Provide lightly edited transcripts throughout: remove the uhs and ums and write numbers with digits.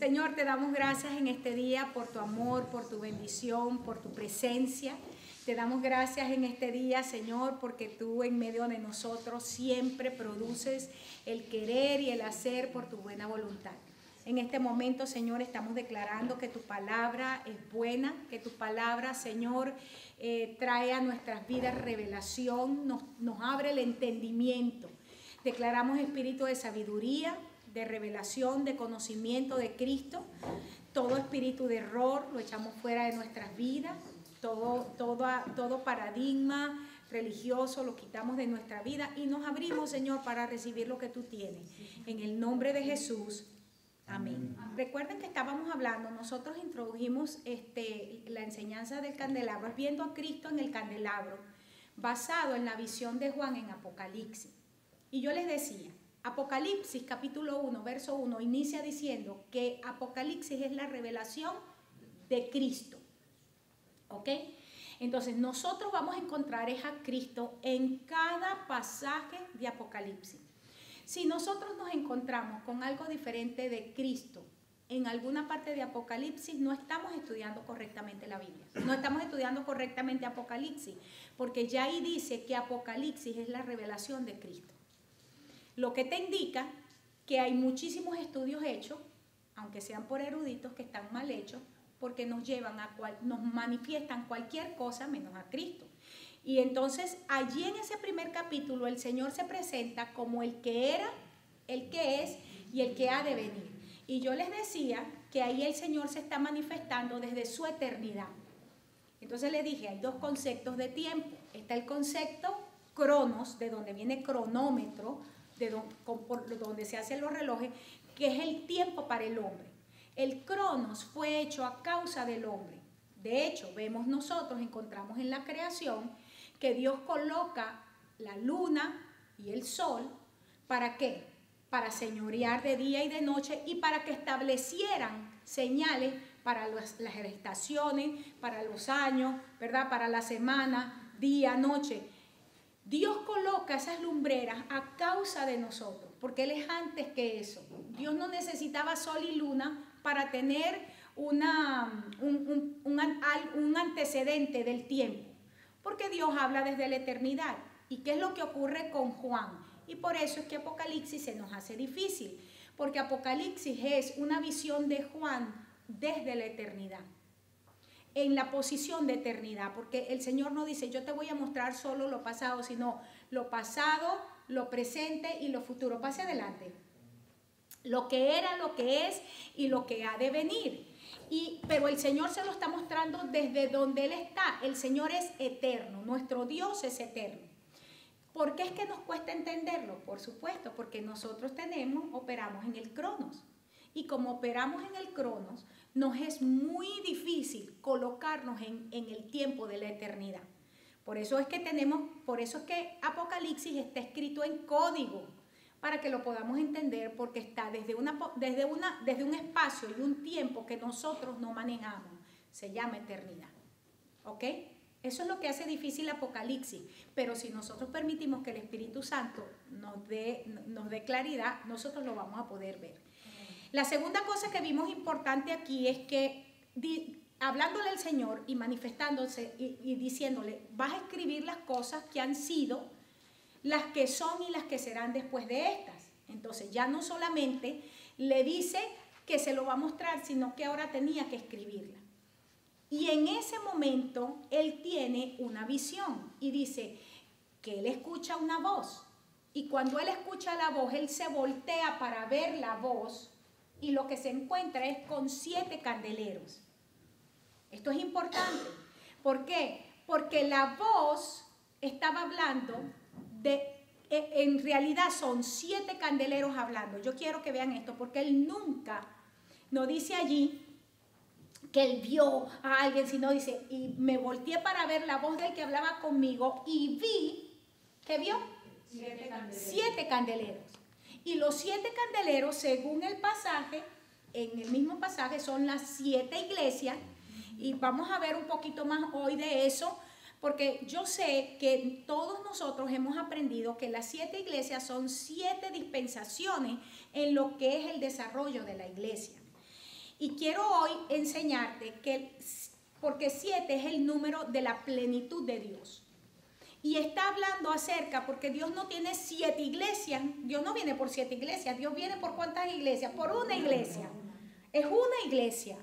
Señor, te damos gracias en este día por tu amor, por tu bendición, por tu presencia. Te damos gracias en este día, Señor, porque tú en medio de nosotros siempre produces el querer y el hacer por tu buena voluntad. En este momento, Señor, estamos declarando que tu palabra es buena, que tu palabra, Señor, trae a nuestras vidas revelación, nos abre el entendimiento. Declaramos espíritu de sabiduría, de revelación, de conocimiento de Cristo. Todo espíritu de error lo echamos fuera de nuestras vidas. Todo paradigma religioso lo quitamos de nuestra vida y nos abrimos, Señor, para recibir lo que tú tienes. En el nombre de Jesús. Amén. Recuerden que estábamos hablando, nosotros introdujimos la enseñanza del candelabro, viendo a Cristo en el candelabro, basado en la visión de Juan en Apocalipsis. Y yo les decía, Apocalipsis capítulo 1, verso 1, inicia diciendo que Apocalipsis es la revelación de Cristo. ¿Ok? Entonces nosotros vamos a encontrar a Cristo en cada pasaje de Apocalipsis. Si nosotros nos encontramos con algo diferente de Cristo en alguna parte de Apocalipsis, no estamos estudiando correctamente la Biblia. No estamos estudiando correctamente Apocalipsis, porque ya ahí dice que Apocalipsis es la revelación de Cristo. Lo que te indica que hay muchísimos estudios hechos, aunque sean por eruditos, que están mal hechos, porque nos manifiestan cualquier cosa menos a Cristo. Y entonces allí en ese primer capítulo el Señor se presenta como el que era, el que es y el que ha de venir. Y yo les decía que ahí el Señor se está manifestando desde su eternidad. Entonces les dije, hay dos conceptos de tiempo. Está el concepto cronos, de donde viene cronómetro, por donde se hacen los relojes, que es el tiempo para el hombre. El cronos fue hecho a causa del hombre. De hecho, vemos nosotros, encontramos en la creación, que Dios coloca la luna y el sol, ¿para qué? Para señorear de día y de noche y para que establecieran señales para las estaciones, para los años, ¿verdad? Para la semana, día, noche. Dios coloca esas lumbreras a causa de nosotros, porque Él es antes que eso. Dios no necesitaba sol y luna para tener un antecedente del tiempo, porque Dios habla desde la eternidad. ¿Y qué es lo que ocurre con Juan? Y por eso es que Apocalipsis se nos hace difícil, porque Apocalipsis es una visión de Juan desde la eternidad, en la posición de eternidad, porque el Señor no dice, yo te voy a mostrar solo lo pasado, sino lo pasado, lo presente y lo futuro. Pase adelante. Lo que era, lo que es y lo que ha de venir. Pero el Señor se lo está mostrando desde donde Él está. El Señor es eterno, nuestro Dios es eterno. ¿Por qué es que nos cuesta entenderlo? Por supuesto, porque nosotros operamos en el cronos. Y como operamos en el cronos, nos es muy difícil colocarnos en el tiempo de la eternidad. Por eso es que Apocalipsis está escrito en código, para que lo podamos entender, porque está desde un espacio y un tiempo que nosotros no manejamos. Se llama eternidad. ¿Ok? Eso es lo que hace difícil Apocalipsis. Pero si nosotros permitimos que el Espíritu Santo nos dé claridad, nosotros lo vamos a poder ver. La segunda cosa que vimos importante aquí es que, hablándole al Señor y manifestándose y diciéndole, vas a escribir las cosas que han sido, las que son y las que serán después de estas. Entonces ya no solamente le dice que se lo va a mostrar, sino que ahora tenía que escribirla. Y en ese momento él tiene una visión y dice que él escucha una voz. Y cuando él escucha la voz, él se voltea para ver la voz y lo que se encuentra es con 7 candeleros. Esto es importante. ¿Por qué? Porque la voz estaba hablando en realidad son 7 candeleros hablando. Yo quiero que vean esto, porque él nunca nos dice allí que él vio a alguien, sino dice, y me volteé para ver la voz del que hablaba conmigo y vi, ¿qué vio? 7 candeleros. 7 candeleros. Y los 7 candeleros, según el pasaje, en el mismo pasaje, son las 7 iglesias, y vamos a ver un poquito más hoy de eso, porque yo sé que todos nosotros hemos aprendido que las 7 iglesias son 7 dispensaciones en lo que es el desarrollo de la iglesia. Y quiero hoy enseñarte que, porque 7 es el número de la plenitud de Dios. Y está hablando acerca, porque Dios no tiene 7 iglesias, Dios no viene por 7 iglesias, Dios viene por ¿cuántas iglesias? Por una iglesia, es una iglesia.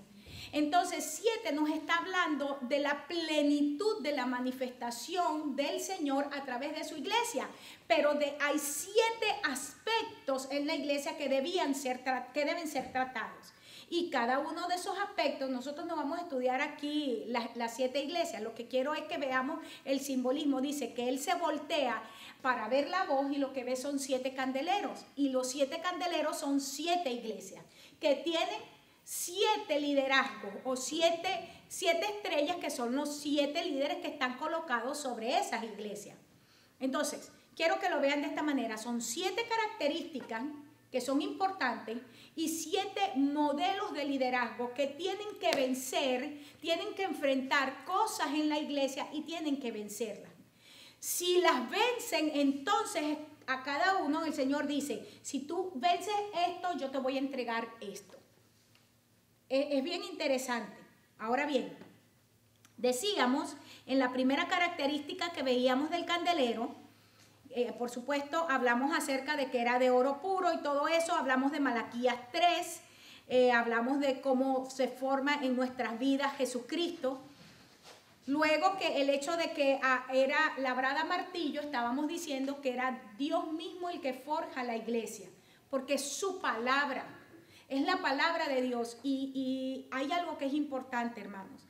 Entonces 7 nos está hablando de la plenitud de la manifestación del Señor a través de su iglesia, pero hay 7 aspectos en la iglesia que deben ser tratados. Y cada uno de esos aspectos, nosotros no vamos a estudiar aquí las 7 iglesias, lo que quiero es que veamos el simbolismo. Dice que Él se voltea para ver la voz y lo que ve son 7 candeleros. Y los 7 candeleros son 7 iglesias que tienen 7 liderazgos o 7 estrellas que son los 7 líderes que están colocados sobre esas iglesias. Entonces, quiero que lo vean de esta manera. Son 7 características que son importantes y 7 modelos de liderazgo que tienen que vencer, tienen que enfrentar cosas en la iglesia y tienen que vencerlas. Si las vencen, entonces a cada uno el Señor dice, si tú vences esto, yo te voy a entregar esto. Es bien interesante. Ahora bien, decíamos en la primera característica que veíamos del candelero, por supuesto, hablamos acerca de que era de oro puro y todo eso, hablamos de Malaquías 3, hablamos de cómo se forma en nuestras vidas Jesucristo. Luego que el hecho de que era labrada a martillo, estábamos diciendo que era Dios mismo el que forja la iglesia, porque es su palabra, es la palabra de Dios. Y hay algo que es importante, hermanos.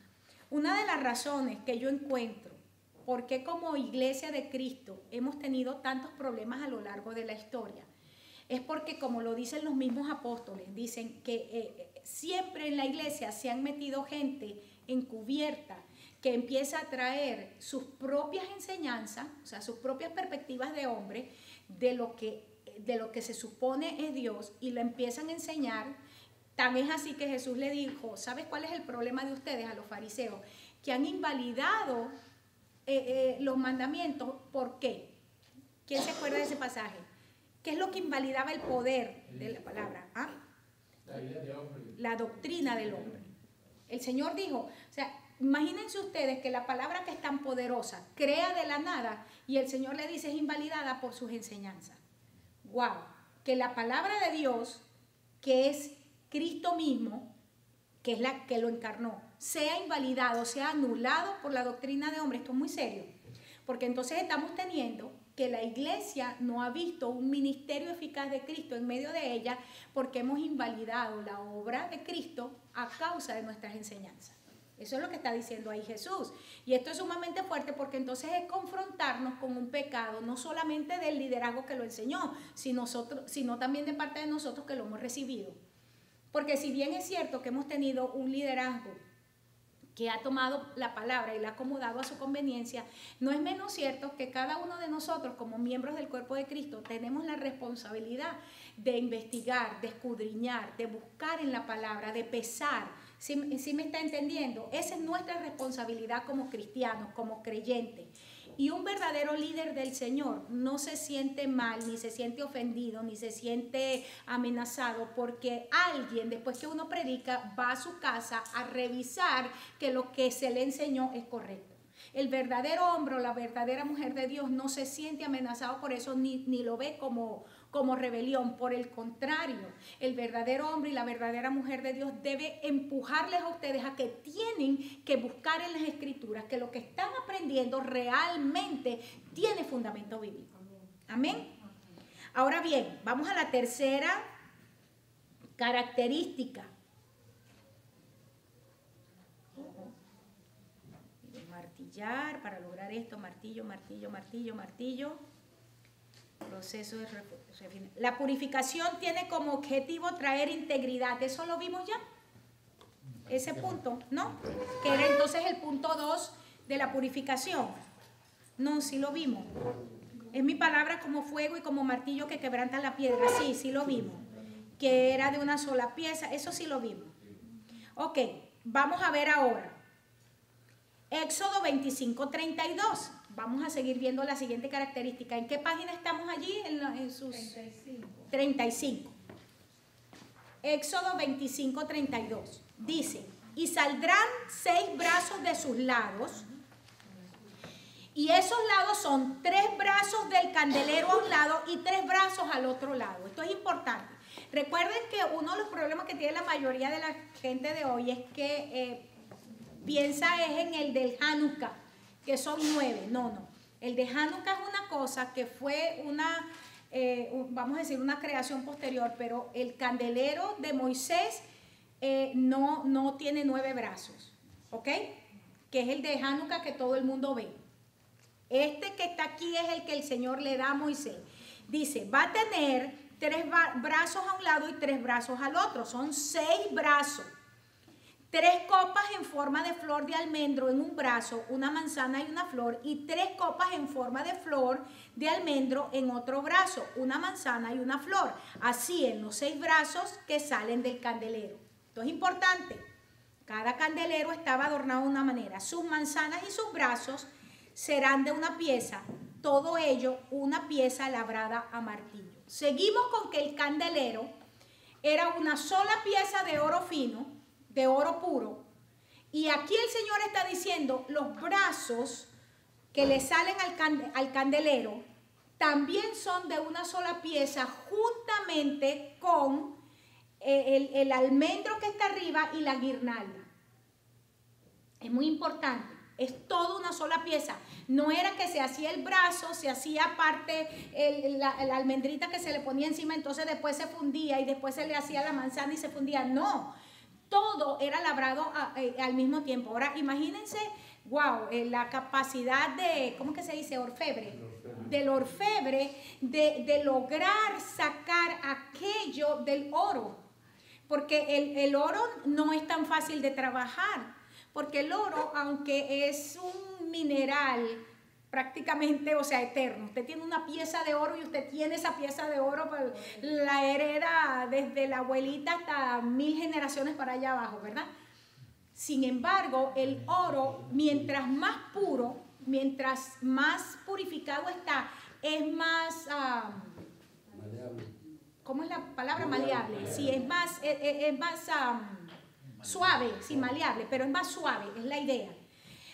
Una de las razones que yo encuentro por qué como iglesia de Cristo hemos tenido tantos problemas a lo largo de la historia es porque, como lo dicen los mismos apóstoles, dicen que siempre en la iglesia se han metido gente encubierta que empieza a traer sus propias enseñanzas, o sea, sus propias perspectivas de hombre, de lo que se supone es Dios, y lo empiezan a enseñar. Tan es así que Jesús le dijo, ¿sabes cuál es el problema de ustedes, a los fariseos? Que han invalidado los mandamientos. ¿Por qué? ¿Quién se acuerda de ese pasaje? ¿Qué es lo que invalidaba el poder de la palabra? ¿Ah? La doctrina del hombre. El Señor dijo, o sea, imagínense ustedes que la palabra que es tan poderosa crea de la nada y el Señor le dice es invalidada por sus enseñanzas. ¡Wow! Que la palabra de Dios, que es Cristo mismo, que es la que lo encarnó, sea invalidado, sea anulado por la doctrina de hombre. Esto es muy serio, porque entonces estamos teniendo que la iglesia no ha visto un ministerio eficaz de Cristo en medio de ella, porque hemos invalidado la obra de Cristo a causa de nuestras enseñanzas. Eso es lo que está diciendo ahí Jesús. Y esto es sumamente fuerte, porque entonces es confrontarnos con un pecado, no solamente del liderazgo que lo enseñó, sino también de parte de nosotros que lo hemos recibido. Porque si bien es cierto que hemos tenido un liderazgo que ha tomado la palabra y la ha acomodado a su conveniencia, no es menos cierto que cada uno de nosotros como miembros del cuerpo de Cristo tenemos la responsabilidad de investigar, de escudriñar, de buscar en la palabra, de pesar. ¿Sí me está entendiendo? Esa es nuestra responsabilidad como cristianos, como creyentes. Y un verdadero líder del Señor no se siente mal, ni se siente ofendido, ni se siente amenazado porque alguien, después que uno predica, va a su casa a revisar que lo que se le enseñó es correcto. El verdadero hombre o la verdadera mujer de Dios no se siente amenazado por eso, ni lo ve como rebelión. Por el contrario, el verdadero hombre y la verdadera mujer de Dios debe empujarles a ustedes a que tienen que buscar en las Escrituras que lo que están aprendiendo realmente tiene fundamento bíblico. Amén. Ahora bien, vamos a la tercera característica. Martillar, para lograr esto, martillo, martillo, martillo, martillo. Proceso de refinación. La purificación tiene como objetivo traer integridad. ¿Eso lo vimos ya? Ese punto, ¿no? Que era entonces el punto 2 de la purificación. No, sí lo vimos. Es mi palabra como fuego y como martillo que quebranta la piedra. Sí, sí lo vimos. Que era de una sola pieza. Eso sí lo vimos. Ok, vamos a ver ahora. Éxodo 25:32. Vamos a seguir viendo la siguiente característica. ¿En qué página estamos allí? En sus 35. Éxodo 25:32. Dice, y saldrán 6 brazos de sus lados, y esos lados son 3 brazos del candelero a un lado y 3 brazos al otro lado. Esto es importante. Recuerden que uno de los problemas que tiene la mayoría de la gente de hoy es que piensa es en el del Hanukkah, que son 9. No. El de Hanukkah es una cosa que fue una, vamos a decir, una creación posterior, pero el candelero de Moisés no tiene 9 brazos, ¿ok? Que es el de Hanukkah que todo el mundo ve. Este que está aquí es el que el Señor le da a Moisés. Dice, va a tener 3 brazos a un lado y 3 brazos al otro. Son 6 brazos. 3 copas en forma de flor de almendro en un brazo, una manzana y una flor, y 3 copas en forma de flor de almendro en otro brazo, una manzana y una flor. Así en los 6 brazos que salen del candelero. Esto es importante. Cada candelero estaba adornado de una manera. Sus manzanas y sus brazos serán de una pieza, todo ello una pieza labrada a martillo. Seguimos con que el candelero era una sola pieza de oro fino, de oro puro, y aquí el Señor está diciendo los brazos que le salen al candelero también son de una sola pieza juntamente con el almendro que está arriba y la guirnalda. Es muy importante. Es toda una sola pieza. No era que se hacía el brazo, se hacía aparte la almendrita que se le ponía encima, entonces después se fundía y después se le hacía la manzana y se fundía. No, todo era labrado al mismo tiempo. Ahora imagínense, wow, la capacidad de, ¿cómo que se dice? Orfebre. Del orfebre, de lograr sacar aquello del oro. Porque el oro no es tan fácil de trabajar. Porque el oro, aunque es un mineral prácticamente, o sea, eterno, usted tiene una pieza de oro y usted tiene esa pieza de oro, pues, la hereda desde la abuelita hasta 1000 generaciones para allá abajo, ¿verdad? Sin embargo, el oro, mientras más puro, mientras más purificado está, es más... maleable. ¿Cómo es la palabra? Maleable. Sí, es más suave, sí, maleable, pero es más suave, es la idea.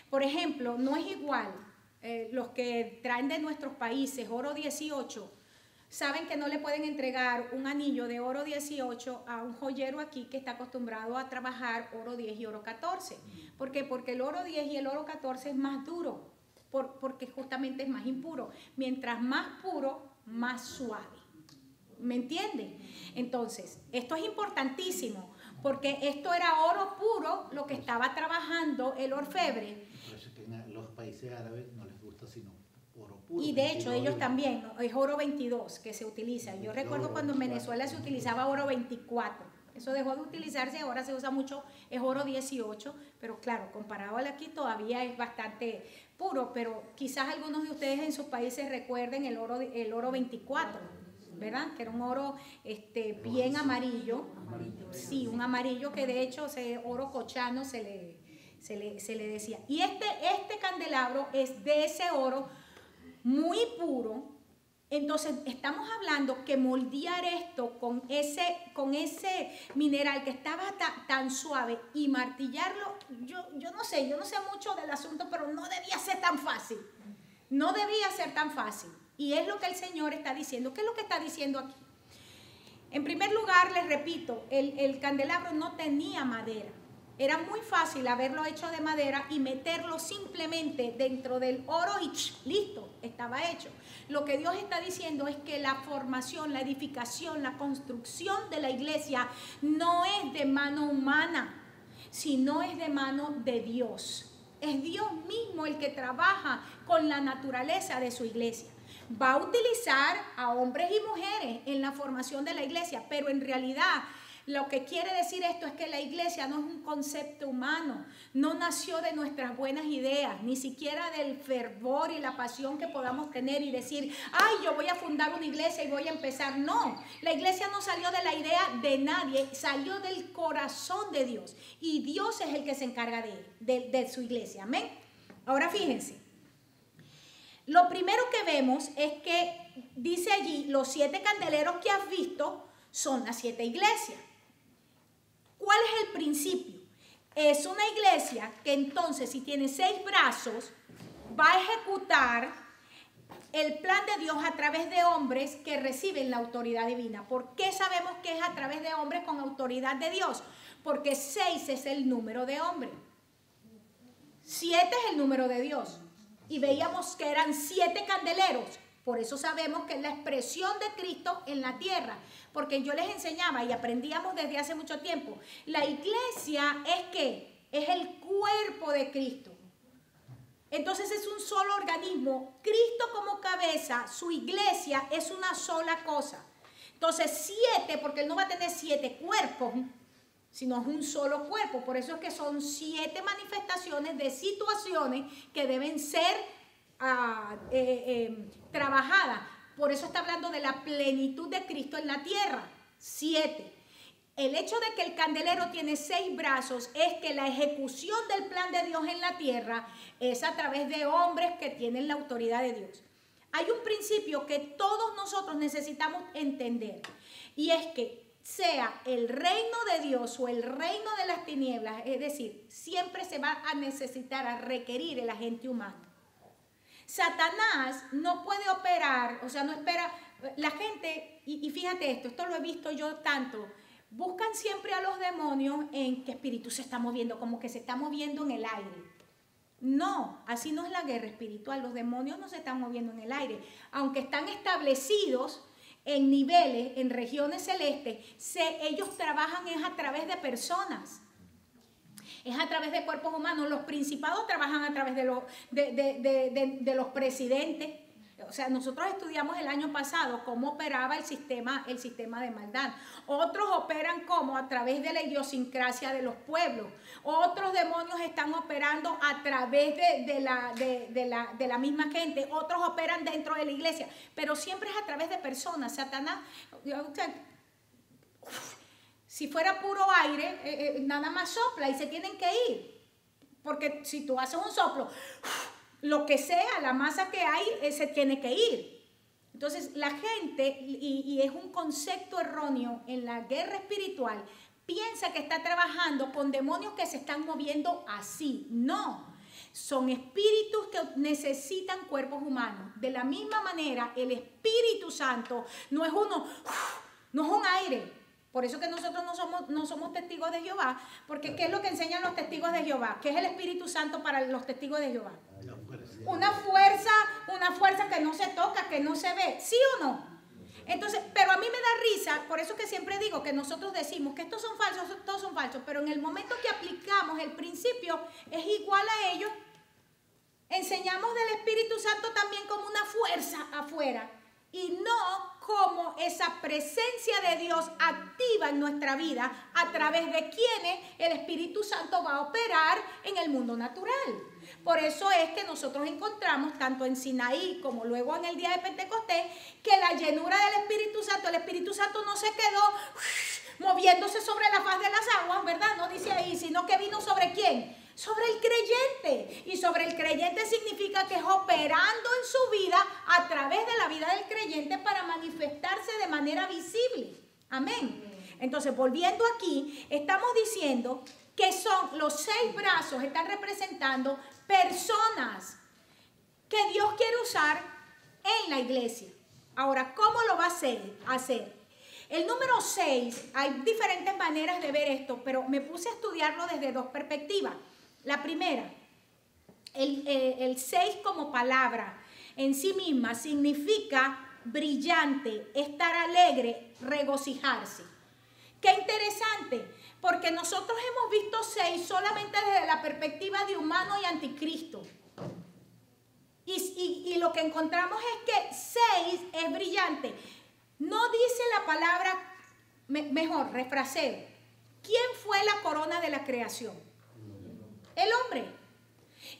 Por ejemplo, no es igual, los que traen de nuestros países oro 18, saben que no le pueden entregar un anillo de oro 18 a un joyero aquí que está acostumbrado a trabajar oro 10 y oro 14. ¿Por qué? Porque el oro 10 y el oro 14 es más duro, porque justamente es más impuro. Mientras más puro, más suave. ¿Me entienden? Entonces, esto es importantísimo. Porque esto era oro puro lo que estaba trabajando el orfebre. Por eso es que en los países árabes no les gusta sino oro puro. Y de hecho ellos también, es oro 22 que se utiliza. Yo recuerdo cuando en Venezuela se utilizaba oro 24. Eso dejó de utilizarse, ahora se usa mucho, es oro 18. Pero claro, comparado al aquí todavía es bastante puro. Pero quizás algunos de ustedes en sus países recuerden el oro 24. ¿Verdad? Que era un oro bien amarillo. Sí, un amarillo que de hecho oro cochano se le decía. Y este candelabro es de ese oro muy puro. Entonces estamos hablando que moldear esto con ese mineral que estaba tan suave y martillarlo, yo no sé mucho del asunto, pero no debía ser tan fácil. No debía ser tan fácil. Y es lo que el Señor está diciendo. ¿Qué es lo que está diciendo aquí? En primer lugar, les repito, el candelabro no tenía madera. Era muy fácil haberlo hecho de madera y meterlo simplemente dentro del oro y listo, estaba hecho. Lo que Dios está diciendo es que la formación, la edificación, la construcción de la iglesia no es de mano humana, sino es de mano de Dios. Es Dios mismo el que trabaja con la naturaleza de su iglesia. Va a utilizar a hombres y mujeres en la formación de la iglesia, pero en realidad lo que quiere decir esto es que la iglesia no es un concepto humano, no nació de nuestras buenas ideas, ni siquiera del fervor y la pasión que podamos tener y decir, ay, yo voy a fundar una iglesia y voy a empezar. No, la iglesia no salió de la idea de nadie, salió del corazón de Dios y Dios es el que se encarga de su iglesia. Amén. Ahora fíjense. Lo primero que vemos es que dice allí, los 7 candeleros que has visto son las 7 iglesias. ¿Cuál es el principio? Es una iglesia que entonces, si tiene 6 brazos, va a ejecutar el plan de Dios a través de hombres que reciben la autoridad divina. ¿Por qué sabemos que es a través de hombres con autoridad de Dios? Porque 6 es el número de hombre. 7 es el número de Dios. Y veíamos que eran 7 candeleros. Por eso sabemos que es la expresión de Cristo en la tierra. Porque yo les enseñaba y aprendíamos desde hace mucho tiempo. La iglesia es ¿qué? Es el cuerpo de Cristo. Entonces es un solo organismo. Cristo como cabeza, su iglesia es una sola cosa. Entonces 7, porque él no va a tener 7 cuerpos, sino es un solo cuerpo. Por eso es que son 7 manifestaciones de situaciones que deben ser trabajadas. Por eso está hablando de la plenitud de Cristo en la tierra. 7. El hecho de que el candelero tiene 6 brazos es que la ejecución del plan de Dios en la tierra es a través de hombres que tienen la autoridad de Dios. Hay un principio que todos nosotros necesitamos entender, y es que sea el reino de Dios o el reino de las tinieblas, es decir, siempre se va a necesitar, a requerir el agente humano. Satanás no puede operar, o sea, no espera, la gente, y fíjate esto lo he visto yo tanto, buscan siempre a los demonios en qué espíritu se está moviendo, como que se está moviendo en el aire. No, así no es la guerra espiritual, los demonios no se están moviendo en el aire, aunque están establecidos en niveles, en regiones celestes, ellos trabajan es a través de personas. Es a través de cuerpos humanos. Los principados trabajan a través de los presidentes. O sea, nosotros estudiamos el año pasado cómo operaba el sistema de maldad. Otros operan como a través de la idiosincrasia de los pueblos. Otros demonios están operando a través de la misma gente. Otros operan dentro de la iglesia. Pero siempre es a través de personas. Satanás... Si fuera puro aire, nada más sopla y se tienen que ir. Porque si tú haces un soplo, lo que sea, la masa que hay, se tiene que ir. Entonces la gente, y es un concepto erróneo en la guerra espiritual, piensa que está trabajando con demonios que se están moviendo así. No, son espíritus que necesitan cuerpos humanos. De la misma manera, el Espíritu Santo no es un aire. Por eso que nosotros no somos testigos de Jehová, porque ¿qué es lo que enseñan los testigos de Jehová? ¿Qué es el Espíritu Santo para los testigos de Jehová? Una fuerza que no se toca, que no se ve, ¿sí o no? Entonces, pero a mí me da risa, por eso que siempre digo que nosotros decimos que estos son falsos, todos son falsos, pero en el momento que aplicamos el principio es igual a ellos. Enseñamos del Espíritu Santo también como una fuerza afuera y no como esa presencia de Dios activa en nuestra vida a través de quienes el Espíritu Santo va a operar en el mundo natural. Por eso es que nosotros encontramos tanto en Sinaí como luego en el día de Pentecostés que la llenura del Espíritu Santo no se quedó moviéndose sobre la faz de las aguas, ¿verdad? No dice ahí, sino que vino sobre ¿quién? Sobre el creyente. Y sobre el creyente significa que es operando en su vida a través de la vida del creyente para manifestarse de manera visible. Amén. Entonces, volviendo aquí, estamos diciendo que son los 6 brazos, están representando personas que Dios quiere usar en la iglesia. Ahora, ¿cómo lo va a hacer? El número 6, hay diferentes maneras de ver esto, pero me puse a estudiarlo desde 2 perspectivas. La primera, el 6 como palabra en sí misma significa brillante, estar alegre, regocijarse. Qué interesante, porque nosotros hemos visto 6 solamente desde la perspectiva de humano y anticristo. Y lo que encontramos es que 6 es brillante. No dice la palabra, mejor, refraseo. ¿Quién fue la corona de la creación? El hombre.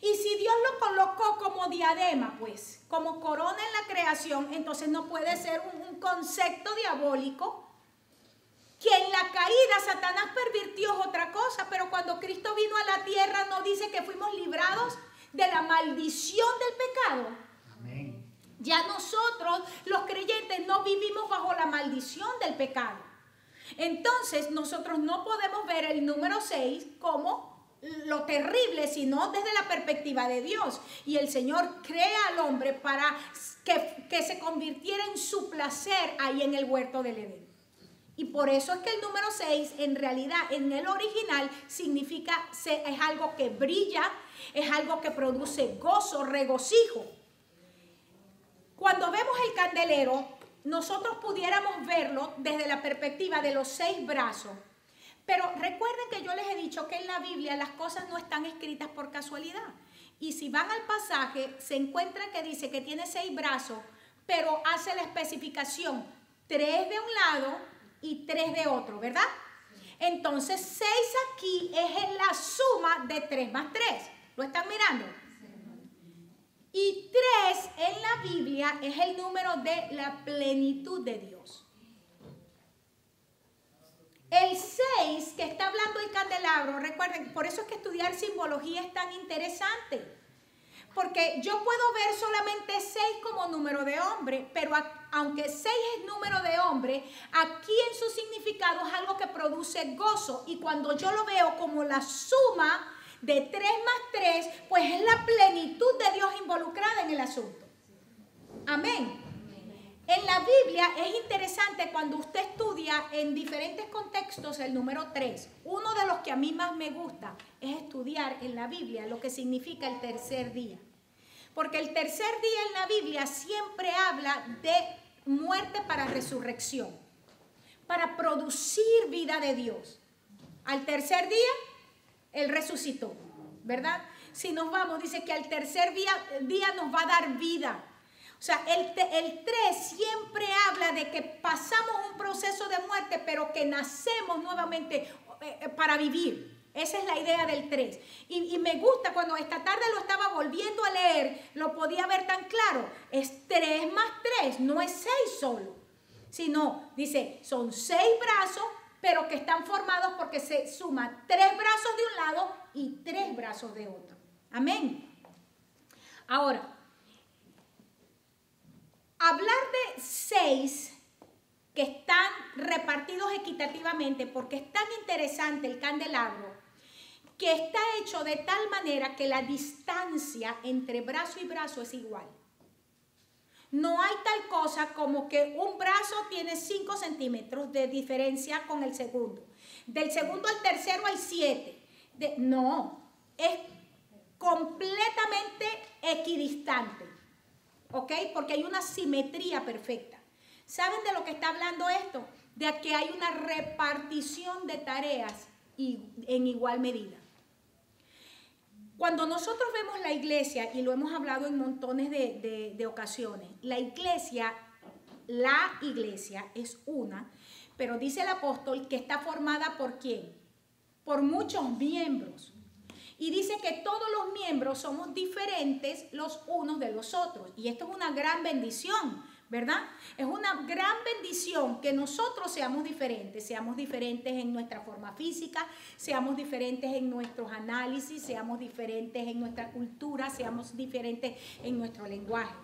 Y si Dios lo colocó como diadema, pues, como corona en la creación, entonces no puede ser un concepto diabólico. Que en la caída Satanás pervirtió otra cosa, pero cuando Cristo vino a la tierra no dice que fuimos librados de la maldición del pecado. Amén. Ya nosotros, los creyentes, no vivimos bajo la maldición del pecado. Entonces nosotros no podemos ver el número 6 como lo terrible, sino desde la perspectiva de Dios. Y el Señor crea al hombre para que se convirtiera en su placer ahí en el huerto del Edén. Y por eso es que el número 6 en realidad en el original significa, es algo que brilla, es algo que produce gozo, regocijo. Cuando vemos el candelero, nosotros pudiéramos verlo desde la perspectiva de los 6 brazos. Pero recuerden que yo les he dicho que en la Biblia las cosas no están escritas por casualidad. Y si van al pasaje, se encuentra que dice que tiene 6 brazos, pero hace la especificación, 3 de un lado y 3 de otro, ¿verdad? Entonces 6 aquí es en la suma de 3 más 3. ¿Lo están mirando? Y 3 en la Biblia es el número de la plenitud de Dios. El 6 que está hablando el candelabro, recuerden, por eso es que estudiar simbología es tan interesante. Porque yo puedo ver solamente 6 como número de hombre, pero aunque 6 es número de hombre, aquí en su significado es algo que produce gozo. Y cuando yo lo veo como la suma de 3 más 3, pues es la plenitud de Dios involucrada en el asunto. Amén. En la Biblia es interesante cuando usted estudia en diferentes contextos el número 3. Uno de los que a mí más me gusta es estudiar en la Biblia lo que significa el tercer día. Porque el tercer día en la Biblia siempre habla de muerte para resurrección, para producir vida de Dios. Al tercer día, Él resucitó, ¿verdad? Si nos vamos, dice que al tercer día nos va a dar vida. O sea, el 3 siempre habla de que pasamos un proceso de muerte, pero que nacemos nuevamente para vivir. Esa es la idea del 3. Y me gusta cuando esta tarde lo estaba volviendo a leer, lo podía ver tan claro. Es 3 más 3, no es 6 solo. Sino, dice, son 6 brazos, pero que están formados porque se suman 3 brazos de un lado y 3 brazos de otro. Amén. Ahora, hablar de 6 que están repartidos equitativamente, porque es tan interesante el candelabro, que está hecho de tal manera que la distancia entre brazo y brazo es igual. No hay tal cosa como que un brazo tiene 5 centímetros de diferencia con el segundo. Del segundo al tercero hay 7. No, es completamente equidistante. ¿Ok? Porque hay una simetría perfecta. ¿Saben de lo que está hablando esto? De que hay una repartición de tareas en igual medida. Cuando nosotros vemos la iglesia, y lo hemos hablado en montones de ocasiones, la iglesia es una, pero dice el apóstol que está formada ¿por quién? Por muchos miembros. Y dice que todos los miembros somos diferentes los unos de los otros. Y esto es una gran bendición, ¿verdad? Es una gran bendición que nosotros seamos diferentes en nuestra forma física, seamos diferentes en nuestros análisis, seamos diferentes en nuestra cultura, seamos diferentes en nuestro lenguaje.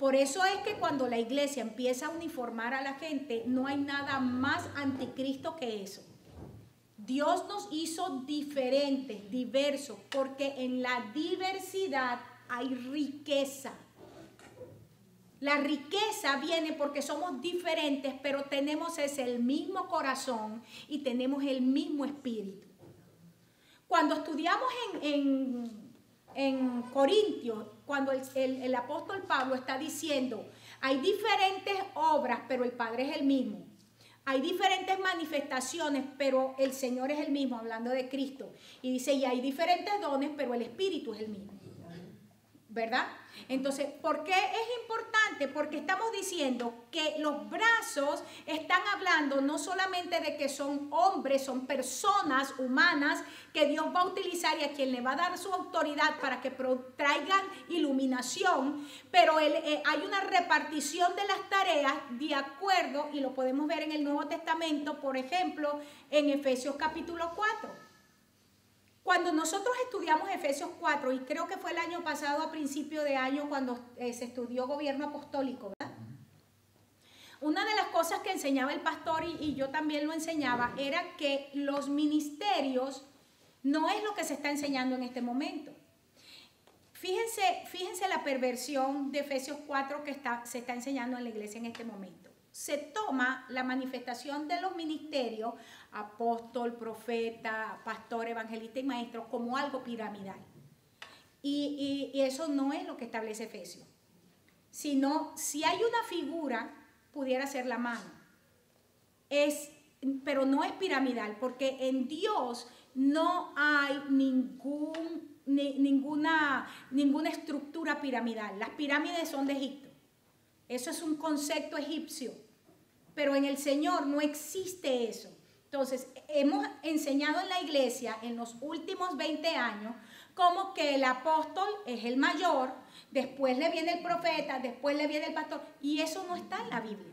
Por eso es que cuando la iglesia empieza a uniformar a la gente, no hay nada más anticristo que eso. Dios nos hizo diferentes, diversos, porque en la diversidad hay riqueza. La riqueza viene porque somos diferentes, pero tenemos el mismo corazón y tenemos el mismo espíritu. Cuando estudiamos en Corintios, cuando el apóstol Pablo está diciendo, hay diferentes obras, pero el Padre es el mismo. Hay diferentes manifestaciones, pero el Señor es el mismo, hablando de Cristo. Y dice, y hay diferentes dones, pero el Espíritu es el mismo. ¿Verdad? Entonces, ¿por qué es importante? Porque estamos diciendo que los brazos están hablando no solamente de que son hombres, son personas humanas que Dios va a utilizar y a quien le va a dar su autoridad para que traigan iluminación, pero hay una repartición de las tareas de acuerdo, y lo podemos ver en el Nuevo Testamento, por ejemplo, en Efesios capítulo 4. Cuando nosotros estudiamos Efesios 4, y creo que fue el año pasado, a principio de año, cuando se estudió gobierno apostólico, ¿verdad? una de las cosas que enseñaba el pastor y yo también lo enseñaba era que los ministerios no es lo que se está enseñando en este momento. Fíjense la perversión de Efesios 4 que se está enseñando en la iglesia en este momento. Se toma la manifestación de los ministerios, apóstol, profeta, pastor, evangelista y maestro, como algo piramidal. Y eso no es lo que establece Efesios. Sino, si hay una figura, pudiera ser la mano. Pero no es piramidal, porque en Dios no hay ninguna estructura piramidal. Las pirámides son de Egipto. Eso es un concepto egipcio. Pero en el Señor no existe eso. Entonces, hemos enseñado en la iglesia en los últimos 20 años como que el apóstol es el mayor, después le viene el profeta, después le viene el pastor. Y eso no está en la Biblia.